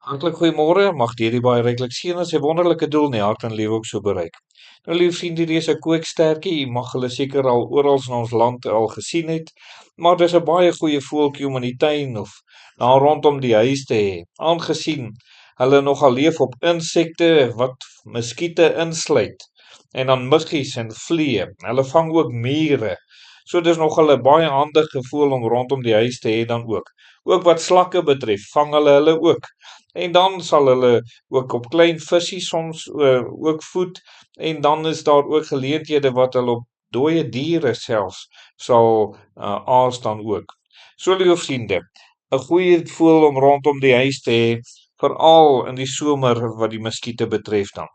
Hartlik goeiemôre, mag hierdie baie ryklik seën en sy wonderlike doel in die hart en lewe ook so bereik. Nou lieve vriende, hier is 'n kweekstertjie, jy mag hulle seker al oral in ons land al gesien het, maar dis 'n baie goeie voeltjie om in die tuin of daar rondom die huis te hê, aangesien hulle nogal leef op insekte wat muskiete insluit, en dan muggies en vliee. Hulle vang ook mure. So dis nogal 'n baie handige voël om rondom die huis te hê dan ook. Ook wat slakke betref, vang hulle ook. En dan sal hulle ook op klein visie soms ook voed, en dan is daar ook geleenthede wat hulle op dooie diere selfs sal aas dan ook. So liewe vriende, 'n goeie voël om rondom die huis te hê, veral in die somer wat die muskiete betref dan.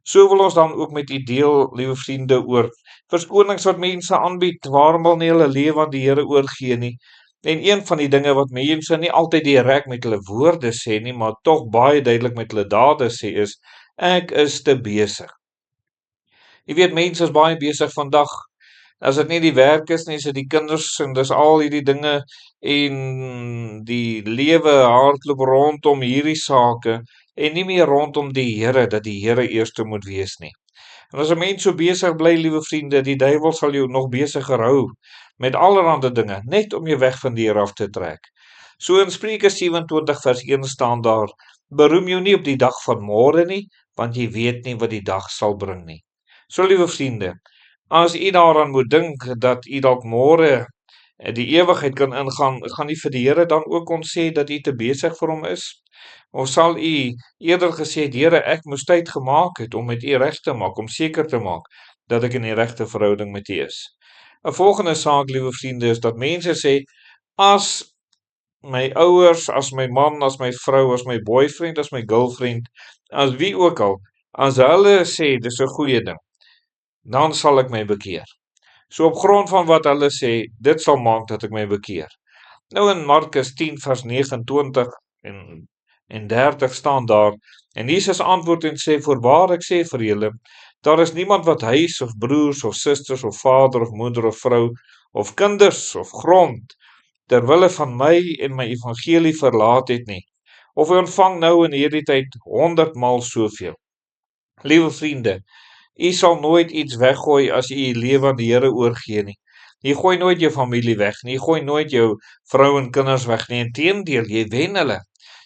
So wil ons dan ook met u deel, liewe vriende, oor verskonings wat mense aanbied, waarom wil nie hulle lewe aan die Here oorgee nie. En een van die dinge wat mense nie altyd direk met hulle woorde sê nie, maar tog baie duidelik met hulle dade sê is, ek is te besig. Jy weet, mense is baie besig vandag. As dit nie die werk is nie, is dit die kinders en dis al hierdie dinge en die lewe hardloop rondom hierdie sake en nie meer rondom die Here, dat die Here eerste moet wees nie. En as 'n mens so besig bly, liewe vriende, die duiwel sal jou nog besiger hou met allerlei dinge, net om jou weg van die Here af te trek. So in Spreuke 27 vers 1 staan daar, beroem jou nie op die dag van môre nie, want jy weet nie wat die dag sal bring nie. So liewe vriende, as u daaraan moet dink dat u dalk môre die ewigheid kan ingaan, gaan u vir die Here dan ook kon sê dat u te besig vir hom is? Of sal u eerder gesê het, Here, ek moes tyd gemaak het om met u reg te maak, om seker te maak dat ek in die regte verhouding met u is? 'n Volgende saak, liewe vriende, is dat mense sê, as my ouers, as my man, as my vrou, as my boyfriend, as my girlfriend, as wie ook al, as hulle sê dis 'n goeie ding, dan sal ek my bekeer. So op grond van wat hulle sê, dit sal maak dat ek my bekeer. Nou in Markus 10 vers 29 en 30 staan daar, en Jesus antwoord en sê, voorwaar ek sê vir julle, daar is niemand wat huis of broers of susters of vader of moeder of vrou of kinders of grond terwille van my en my evangelie verlaat het nie, of hy ontvang nou in hierdie tyd 100 maal soveel. Liewe vriende, u sal nooit iets weggooi as u lewe aan die Here oorgee nie. Jy gooi nooit jou familie weg nie, jy gooi nooit jou vrou en kinders weg nie, inteendeel, jy wen hulle.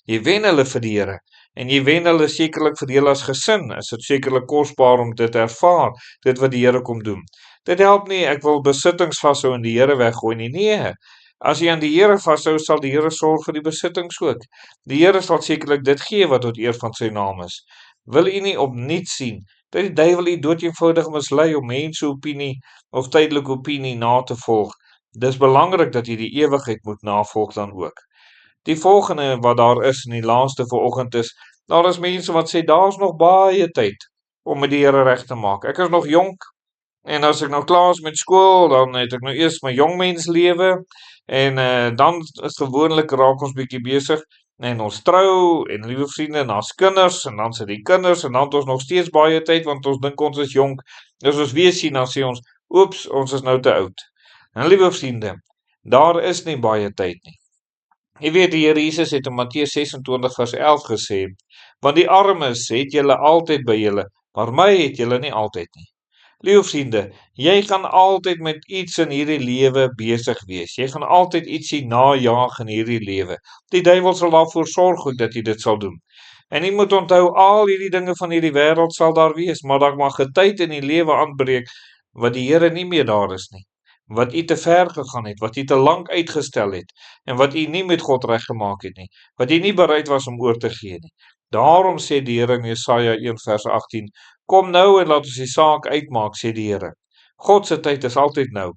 Jy wen hulle vir die Here, en jy wen hulle sekerlik vir julle as gesin, is dit sekerlik kosbaar om dit te ervaar, dit wat die Here kom doen. Dit help nie, ek wil besittings vashou en die Here weggooi nie, nee. As jy aan die Here vashou, sal die Here sorg vir die besittings ook. Die Here sal sekerlik dit gee wat tot eer van sy naam is. Wil u nie opnuut sien dat die duiwel u doodeenvoudig mislei om menseopinie of tydelike opinie na te volg? Dis belangrik dat jy die ewigheid moet navolg dan ook. Die volgende wat daar is in die laaste vanoggend is, daar is mense wat sê, daar is nog baie tyd om met die Here reg te maak. Ek is nog jonk, en as ek nou klaar is met skool, dan het ek nou eers my jongmenslewe, en dan is gewoonlik raak ons bietjie besig, en ons trou, en liewe vriende, en ons kinders, en dan sit die kinders, en dan het ons nog steeds baie tyd, want ons dink ons is jonk, as ons weer sien, dan sê ons, oeps, ons is nou te oud. En liewe vriende, daar is nie baie tyd nie. Jy weet, die Here Jesus het in Matteus 26 vers 11 gesê, want die armes het julle altyd by julle, maar my het julle nie altyd nie. Liewe vriende, jy gaan altyd met iets in hierdie lewe besig wees. Jy gaan altyd ietsie najaag in hierdie lewe. Die duiwel sal daarvoor sorg ook dat jy dit sal doen. En jy moet onthou, al hierdie dinge van hierdie wêreld sal daar wees, maar daar mag 'n tyd in die lewe aanbreek wat die Here nie meer daar is nie. Wat u te ver gegaan het, wat u te lank uitgestel het, en wat u nie met God reggemaak het nie, wat u nie bereid was om oor te gee nie. Daarom sê die Here in Jesaja 1 vers 18, kom nou en laat ons die saak uitmaak, sê die Here. God se tyd is altyd nou.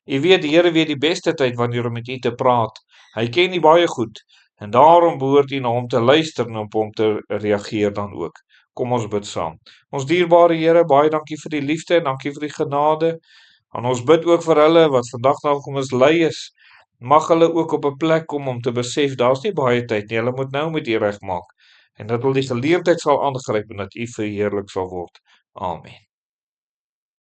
U weet, die Here weet die beste tyd wanneer om met u te praat. Hy ken u baie goed, en daarom behoort u na hom te luister en op hom te reageer dan ook. Kom ons bid saam. Ons dierbare Here, baie dankie vir die liefde en dankie vir die genade. En ons bid ook vir hulle wat vandag nog mislei is. Mag hulle ook op 'n plek kom om te besef, daar's nie baie tyd nie, hulle moet nou met u regmaak. En dat hulle die geleentheid sal aangryp en dat u verheerlik sal word. Amen.